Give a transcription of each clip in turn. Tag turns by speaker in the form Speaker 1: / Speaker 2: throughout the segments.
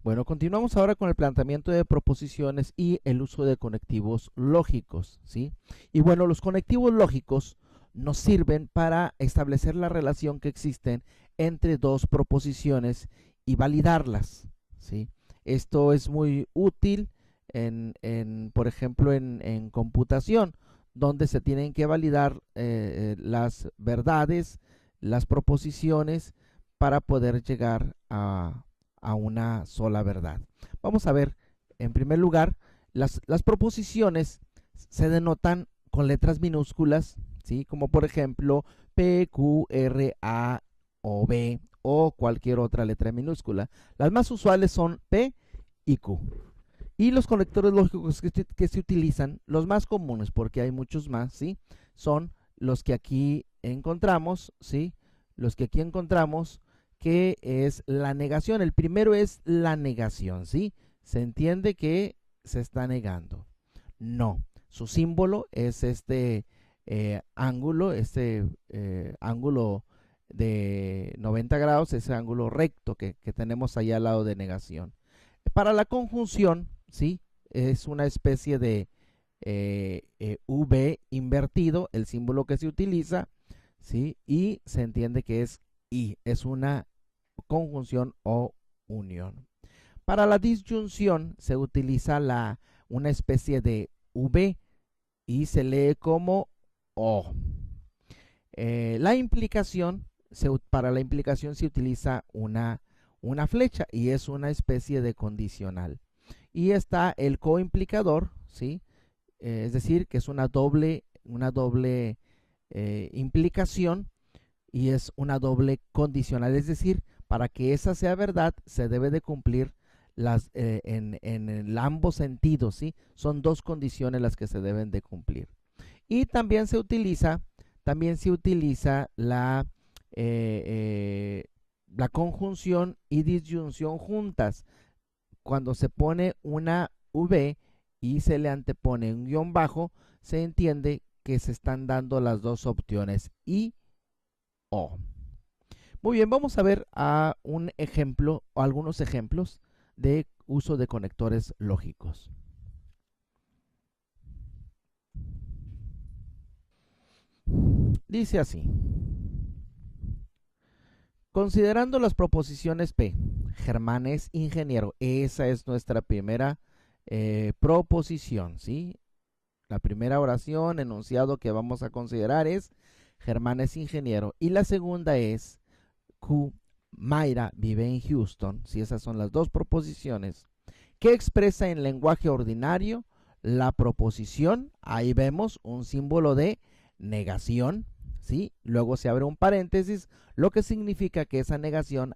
Speaker 1: Bueno, continuamos ahora con el planteamiento de proposiciones y el uso de conectivos lógicos, ¿sí? Y bueno, los conectivos lógicos nos sirven para establecer la relación que existen entre dos proposiciones y validarlas, ¿sí? Esto es muy útil por ejemplo, en computación, donde se tienen que validar las verdades, las proposiciones, para poder llegar a una sola verdad. Vamos a ver, en primer lugar, las proposiciones se denotan con letras minúsculas, ¿sí? Como por ejemplo P, Q, R, A o B o cualquier otra letra minúscula. Las más usuales son P y Q. Y los conectores lógicos que se utilizan, los más comunes, porque hay muchos más, ¿sí? Son los que aquí encontramos, ¿sí? Los que aquí encontramos, que es la negación. El primero es la negación, ¿sí? Se entiende que se está negando. No, su símbolo es este ángulo de 90 grados, ese ángulo recto que tenemos allá al lado de negación. Para la conjunción, ¿sí? Es una especie de V invertido, el símbolo que se utiliza, ¿sí? Y se entiende que es I, es una conjunción o unión. Para la disyunción se utiliza una especie de V y se lee como O. La implicación, para la implicación se utiliza una flecha y es una especie de condicional. Y está el coimplicador, ¿sí? Es decir, que es una doble implicación y es una doble condicional. Es decir, para que esa sea verdad, se debe de cumplir en ambos sentidos, ¿sí? Son dos condiciones las que se deben de cumplir. Y también se utiliza la conjunción y disyunción juntas. Cuando se pone una V y se le antepone un guión bajo, se entiende que se están dando las dos opciones I o. Muy bien, vamos a ver a un ejemplo o algunos ejemplos de uso de conectores lógicos. Dice así: considerando las proposiciones P, Germán es ingeniero. Esa es nuestra primera proposición, ¿sí? La primera oración, enunciado que vamos a considerar es Germán es ingeniero. Y la segunda es Q, Mayra vive en Houston. Si esas son las dos proposiciones que expresa en lenguaje ordinario la proposición. Ahí vemos un símbolo de negación, ¿sí? Luego se abre un paréntesis, lo que significa que esa negación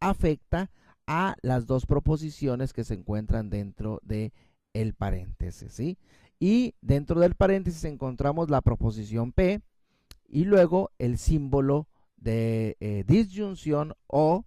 Speaker 1: afecta a las dos proposiciones que se encuentran dentro de el paréntesis, ¿sí? Y dentro del paréntesis encontramos la proposición P y luego el símbolo de disyunción o,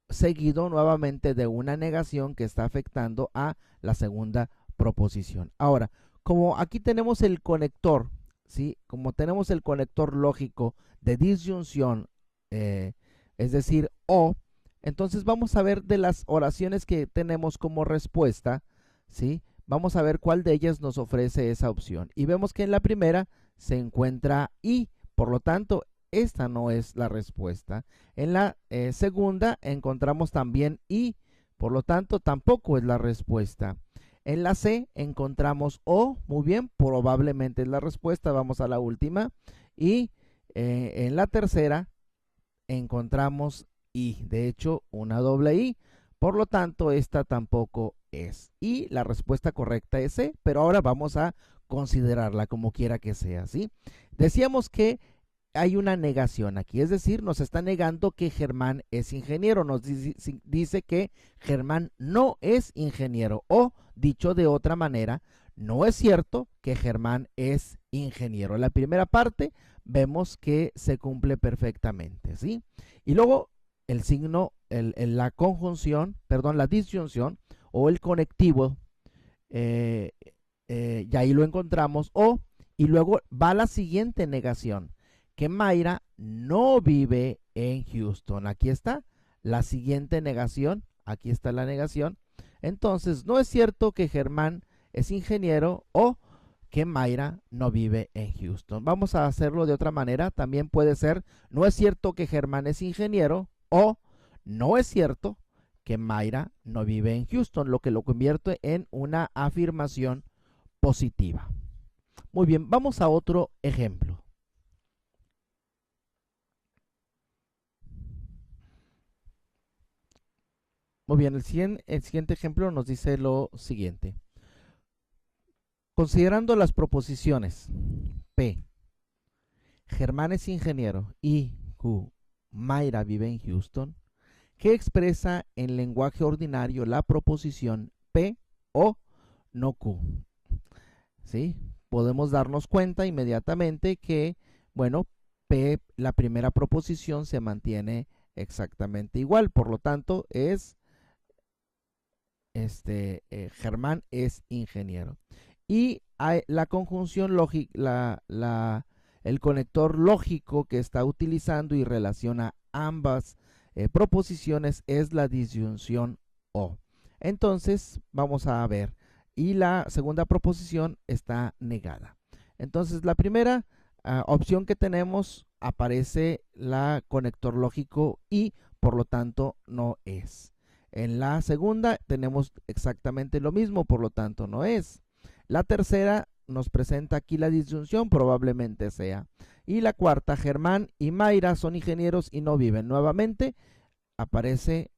Speaker 1: seguido nuevamente de una negación que está afectando a la segunda proposición. Ahora, como aquí tenemos el conector, ¿sí? Como tenemos el conector lógico de disyunción, es decir, o, entonces vamos a ver de las oraciones que tenemos como respuesta, ¿sí? Vamos a ver cuál de ellas nos ofrece esa opción. Y vemos que en la primera se encuentra I, por lo tanto, esta no es la respuesta. En la segunda encontramos también I, por lo tanto, tampoco es la respuesta. En la C encontramos O, muy bien, probablemente es la respuesta. Vamos a la última. Y en la tercera encontramos I, de hecho, una doble I. Por lo tanto, esta tampoco es. Y la respuesta correcta es C, pero ahora vamos a considerarla como quiera que sea, ¿sí? Decíamos que hay una negación aquí, es decir, nos está negando que Germán es ingeniero, nos dice que Germán no es ingeniero, o dicho de otra manera, no es cierto que Germán es ingeniero. En la primera parte vemos que se cumple perfectamente, ¿sí? Y luego el signo, la conjunción, perdón, la disyunción o el conectivo, y ahí lo encontramos, o, y luego va la siguiente negación, que Mayra no vive en Houston. Aquí está la siguiente negación aquí está la negación. Entonces, no es cierto que Germán es ingeniero o que Mayra no vive en Houston. Vamos a hacerlo de otra manera. También puede ser, no es cierto que Germán es ingeniero o no es cierto que Mayra no vive en Houston, lo que lo convierte en una afirmación positiva. Muy bien, vamos a otro ejemplo. Muy bien, el siguiente ejemplo nos dice lo siguiente. Considerando las proposiciones P, Germán es ingeniero y Q, Mayra vive en Houston, ¿qué expresa en lenguaje ordinario la proposición P o no Q? ¿Sí? Podemos darnos cuenta inmediatamente que, bueno, P, la primera proposición se mantiene exactamente igual, por lo tanto es Germán es ingeniero. Y hay la conjunción lógica, el conector lógico que está utilizando y relaciona ambas proposiciones es la disyunción O. Entonces, vamos a ver. Y la segunda proposición está negada. Entonces, la primera opción que tenemos aparece la conector lógico y por lo tanto no es. En la segunda tenemos exactamente lo mismo, por lo tanto no es. La tercera nos presenta aquí la disyunción, probablemente sea. Y la cuarta, Germán y Mayra son ingenieros y no viven. Nuevamente aparece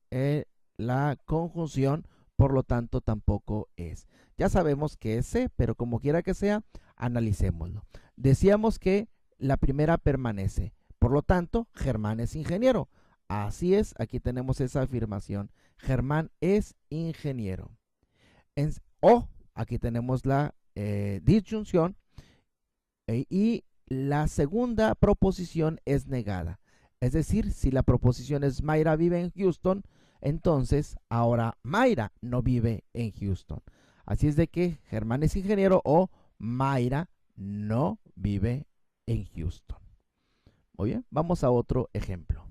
Speaker 1: la conjunción, por lo tanto tampoco es. Ya sabemos que es C, pero como quiera que sea, analicémoslo. Decíamos que la primera permanece, por lo tanto, Germán es ingeniero. Así es, aquí tenemos esa afirmación. Germán es ingeniero. O, aquí tenemos la disyunción y la segunda proposición es negada. Es decir, si la proposición es Mayra vive en Houston, entonces ahora Mayra no vive en Houston. Así es de que Germán es ingeniero o Mayra no vive en Houston. Muy bien, vamos a otro ejemplo.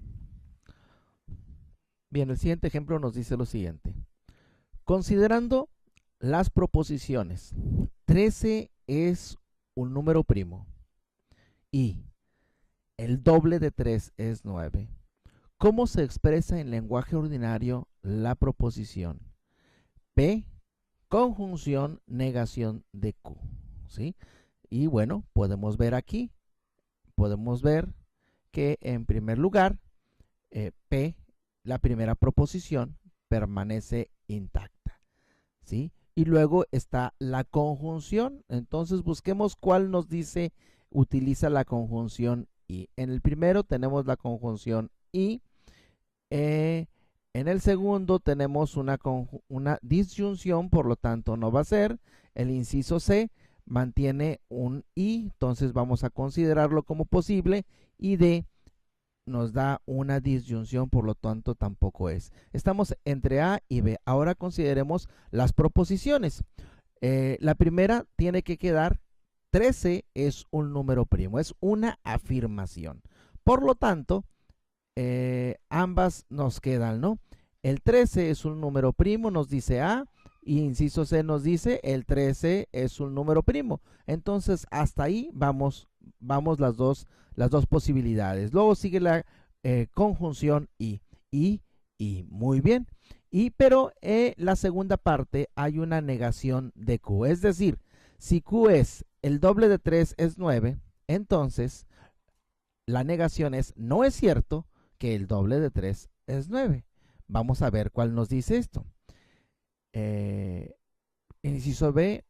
Speaker 1: Bien, el siguiente ejemplo nos dice lo siguiente. Considerando las proposiciones, 13 es un número primo y el doble de 3 es 9. ¿Cómo se expresa en lenguaje ordinario la proposición P, conjunción, negación de Q? ¿Sí? Y bueno, podemos ver aquí, podemos ver que en primer lugar, P, la primera proposición, permanece intacta. ¿Sí? Y luego está la conjunción. Entonces busquemos cuál nos dice utiliza la conjunción y. En el primero tenemos la conjunción y. En el segundo tenemos una disyunción, por lo tanto no va a ser. El inciso C mantiene un y, entonces vamos a considerarlo como posible. Y D nos da una disyunción, por lo tanto tampoco es. Estamos entre A y B. Ahora consideremos las proposiciones. La primera tiene que quedar 13 es un número primo, es una afirmación. Por lo tanto, ambas nos quedan, ¿no? El 13 es un número primo, nos dice A, y inciso C nos dice el 13 es un número primo. Entonces, hasta ahí vamos las dos posibilidades. Luego sigue la conjunción y. Muy bien. Pero la segunda parte hay una negación de Q. Es decir, si Q es el doble de 3 es 9, entonces la negación es no es cierto que el doble de 3 es 9. Vamos a ver cuál nos dice esto. Inciso B,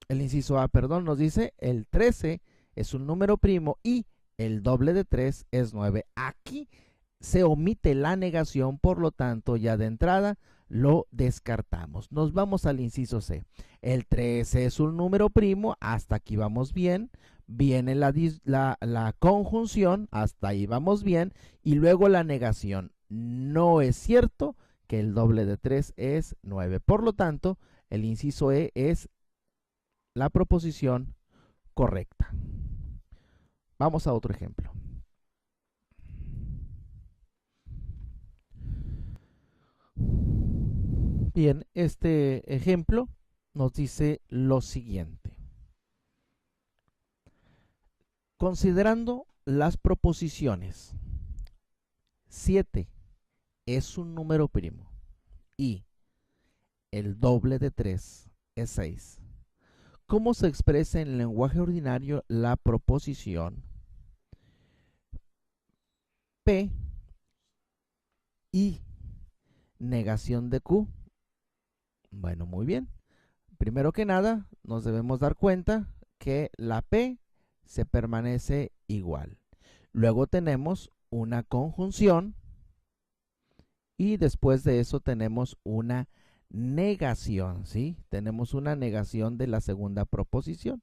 Speaker 1: el inciso A, perdón, nos dice el 13 es un número primo y el doble de 3 es 9. Aquí se omite la negación, por lo tanto, ya de entrada lo descartamos. Nos vamos al inciso C. El 13 es un número primo, hasta aquí vamos bien. Viene la conjunción, hasta ahí vamos bien. Y luego la negación. No es cierto que el doble de 3 es 9. Por lo tanto, el inciso E es la proposición correcta. Vamos a otro ejemplo. Bien, este ejemplo nos dice lo siguiente. Considerando las proposiciones, 7 es un número primo y el doble de 3 es 6. ¿Cómo se expresa en el lenguaje ordinario la proposición P y negación de Q? Bueno, muy bien. Primero que nada, nos debemos dar cuenta que la P se permanece igual. Luego tenemos una conjunción y después de eso tenemos una negación, ¿sí? Tenemos una negación de la segunda proposición.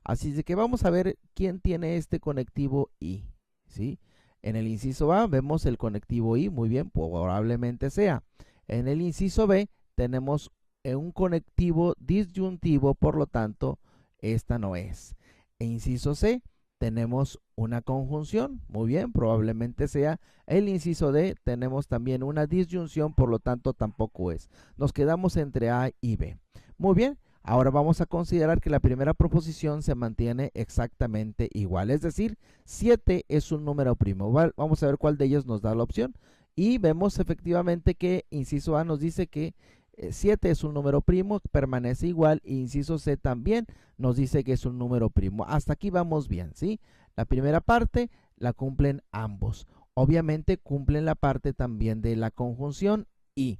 Speaker 1: Así de que vamos a ver quién tiene este conectivo I, ¿sí? En el inciso A vemos el conectivo I, muy bien, probablemente sea. En el inciso B tenemos un conectivo disyuntivo, por lo tanto, esta no es. En inciso C tenemos una conjunción, muy bien, probablemente sea. El inciso D tenemos también una disyunción, por lo tanto tampoco es. Nos quedamos entre A y B. Muy bien, ahora vamos a considerar que la primera proposición se mantiene exactamente igual, es decir, 7 es un número primo. Vamos a ver cuál de ellos nos da la opción y vemos efectivamente que inciso A nos dice que 7 es un número primo, permanece igual, e inciso C también nos dice que es un número primo. Hasta aquí vamos bien, ¿sí? La primera parte la cumplen ambos. Obviamente cumplen la parte también de la conjunción y.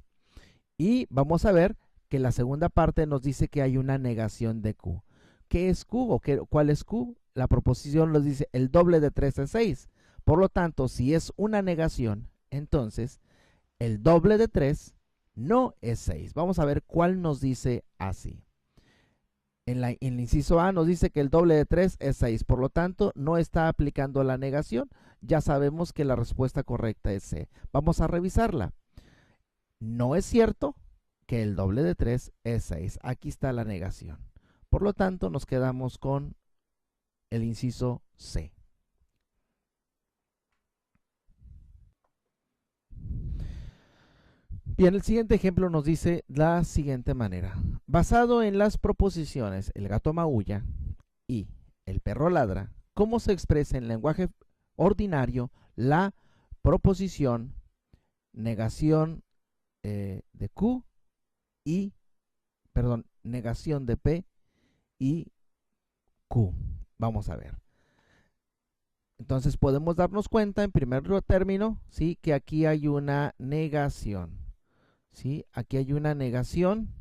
Speaker 1: Y vamos a ver que la segunda parte nos dice que hay una negación de Q. ¿Qué es Q o cuál es Q? La proposición nos dice el doble de 3 es 6. Por lo tanto, si es una negación, entonces el doble de 3 no es 6. Vamos a ver cuál nos dice así. En el inciso A nos dice que el doble de 3 es 6, por lo tanto no está aplicando la negación. Ya sabemos que la respuesta correcta es C. Vamos a revisarla. No es cierto que el doble de 3 es 6. Aquí está la negación. Por lo tanto nos quedamos con el inciso C. Bien, el siguiente ejemplo nos dice la siguiente manera. Basado en las proposiciones el gato maulla y el perro ladra, ¿cómo se expresa en lenguaje ordinario la proposición negación de Q y, perdón, negación de P y Q? Vamos a ver. Entonces podemos darnos cuenta en primer término, ¿sí? Que aquí hay una negación. ¿Sí? Aquí hay una negación.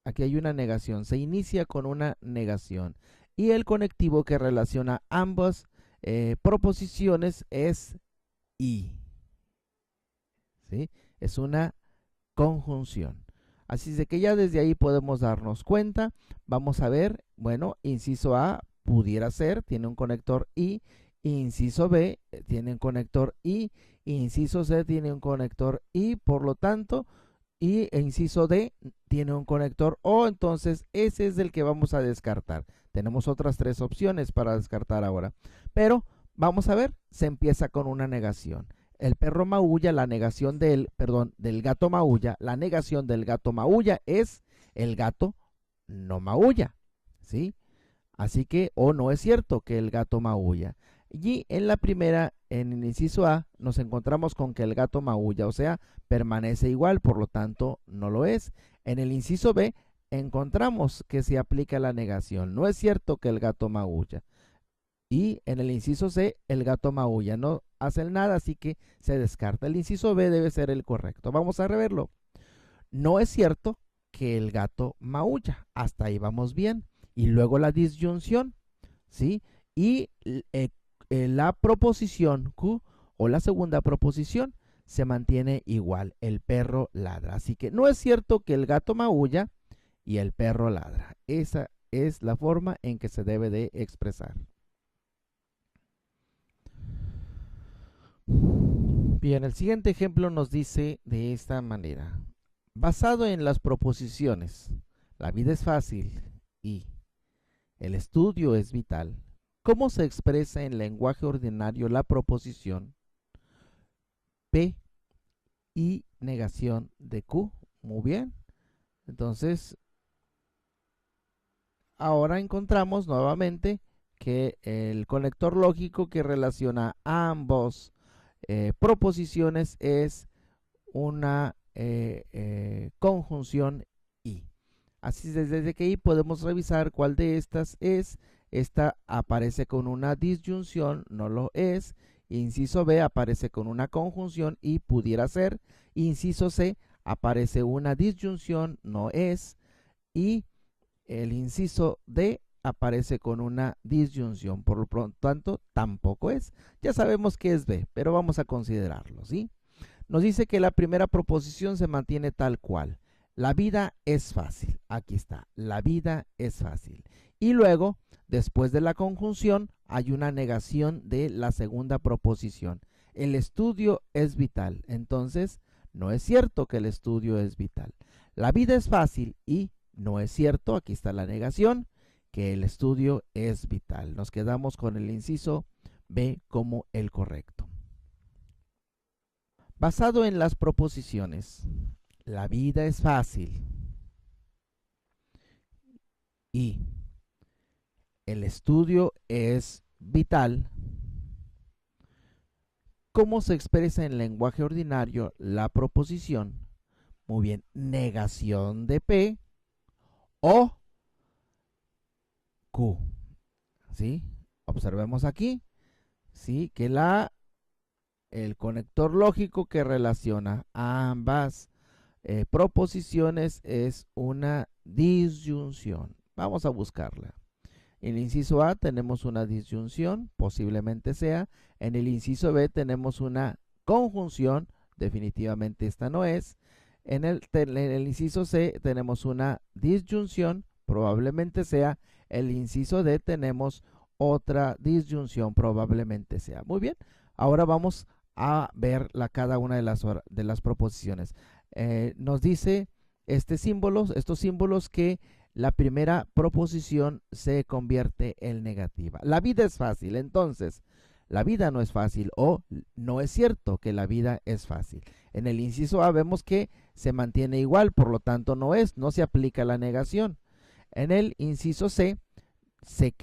Speaker 1: Aquí hay una negación. Se inicia con una negación. Y el conectivo que relaciona ambas proposiciones es y. ¿Sí? Es una conjunción. Así es de que ya desde ahí podemos darnos cuenta. Vamos a ver, bueno, inciso A pudiera ser, tiene un conector I. Inciso B tiene un conector I. Inciso C tiene un conector I. Por lo tanto, inciso D tiene un conector O. Entonces, ese es el que vamos a descartar. Tenemos otras 3 opciones para descartar ahora. Pero, vamos a ver, se empieza con una negación. El perro maulla, la negación del gato maulla, la negación del gato maulla es el gato no maulla, ¿sí? Así que, o no es cierto que el gato maulla. Y en la primera, en el inciso A, nos encontramos con que el gato maulla, o sea, permanece igual, por lo tanto, no lo es. En el inciso B, encontramos que se aplica la negación. No es cierto que el gato maulla. Y en el inciso C, el gato maulla. No hace nada, así que se descarta. El inciso B debe ser el correcto. Vamos a reverlo. No es cierto que el gato maulla. Hasta ahí vamos bien. Y luego la disyunción, ¿sí? Y la proposición Q o la segunda proposición se mantiene igual. El perro ladra. Así que no es cierto que el gato maulla y el perro ladra. Esa es la forma en que se debe de expresar. Bien, el siguiente ejemplo nos dice de esta manera. Basado en las proposiciones, la vida es fácil y el estudio es vital, ¿cómo se expresa en lenguaje ordinario la proposición P y negación de Q. Muy bien. Entonces, ahora encontramos nuevamente que el conector lógico que relaciona ambos proposiciones es una conjunción y. Así desde que ahí podemos revisar cuál de estas es. Esta aparece con una disyunción, no lo es. Inciso B aparece con una conjunción y pudiera ser. Inciso C aparece una disyunción, no es. Y el inciso D aparece con una disyunción, por lo tanto tampoco es. Ya sabemos que es B, pero vamos a considerarlo, ¿sí? Nos dice que la primera proposición se mantiene tal cual. La vida es fácil. Aquí está. La vida es fácil. Y luego, después de la conjunción, hay una negación de la segunda proposición. El estudio es vital. Entonces, no es cierto que el estudio es vital. La vida es fácil y no es cierto, aquí está la negación, que el estudio es vital. Nos quedamos con el inciso B como el correcto. Basado en las proposiciones, la vida es fácil y el estudio es vital. ¿Cómo se expresa en lenguaje ordinario la proposición? Muy bien, negación de P o Q. ¿Sí? Observemos aquí, ¿sí? Que el conector lógico que relaciona ambas proposiciones es una disyunción. Vamos a buscarla. En el inciso A tenemos una disyunción, posiblemente sea. En el inciso B tenemos una conjunción, definitivamente esta no es. En el inciso C tenemos una disyunción, probablemente sea. El inciso D tenemos otra disyunción, probablemente sea. Muy bien, ahora vamos a ver cada una de las proposiciones. Nos dice estos símbolos que la primera proposición se convierte en negativa. La vida es fácil, entonces, la vida no es fácil o no es cierto que la vida es fácil. En el inciso A vemos que se mantiene igual, por lo tanto no se aplica la negación. En el inciso C se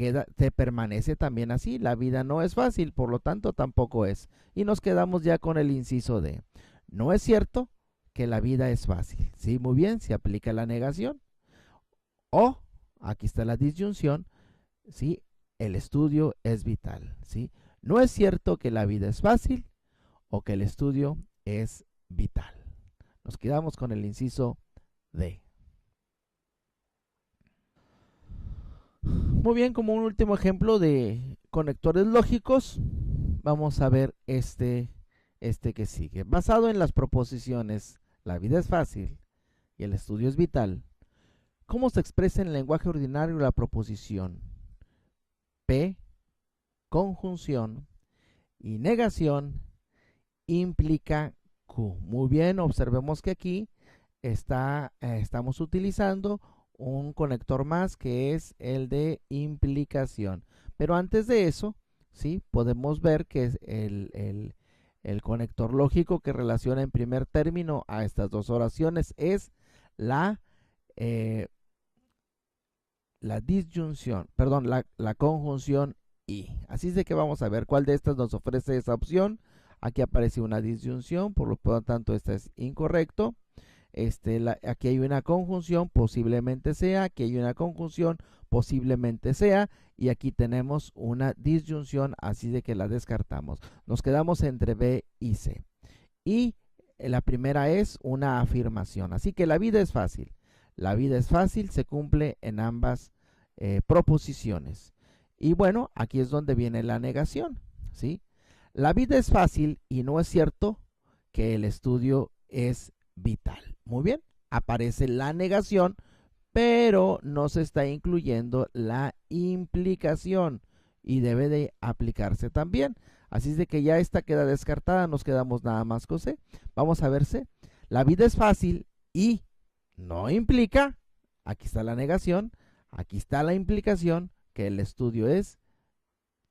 Speaker 1: permanece también así, la vida no es fácil, por lo tanto tampoco es. Y nos quedamos ya con el inciso D. No es cierto que la vida es fácil. Sí, muy bien, se aplica la negación. O, aquí está la disyunción, ¿sí? El estudio es vital, ¿sí? No es cierto que la vida es fácil o que el estudio es vital. Nos quedamos con el inciso D. Muy bien, como un último ejemplo de conectores lógicos, vamos a ver este que sigue. Basado en las proposiciones, la vida es fácil y el estudio es vital. ¿Cómo se expresa en el lenguaje ordinario la proposición? P, conjunción y negación implica Q. Muy bien, observemos que aquí estamos utilizando un conector más que es el de implicación. Pero antes de eso, ¿sí? Podemos ver que es el conector lógico que relaciona en primer término a estas dos oraciones es la disyunción, perdón, la conjunción y. Así es de que vamos a ver cuál de estas nos ofrece esa opción. Aquí aparece una disyunción, por lo tanto esta es incorrecto. Aquí hay una conjunción, posiblemente sea. Aquí hay una conjunción, posiblemente sea. Y aquí tenemos una disyunción, así de que la descartamos. Nos quedamos entre B y C. Y la primera es una afirmación. Así que la vida es fácil. La vida es fácil, se cumple en ambas proposiciones. Y bueno, aquí es donde viene la negación, ¿sí? La vida es fácil y no es cierto que el estudio es vital. Muy bien, aparece la negación, pero no se está incluyendo la implicación y debe de aplicarse también. Así es de que ya esta queda descartada, nos quedamos nada más con C. Vamos a ver C. La vida es fácil y no implica, aquí está la negación, aquí está la implicación, que el estudio es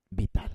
Speaker 1: vital.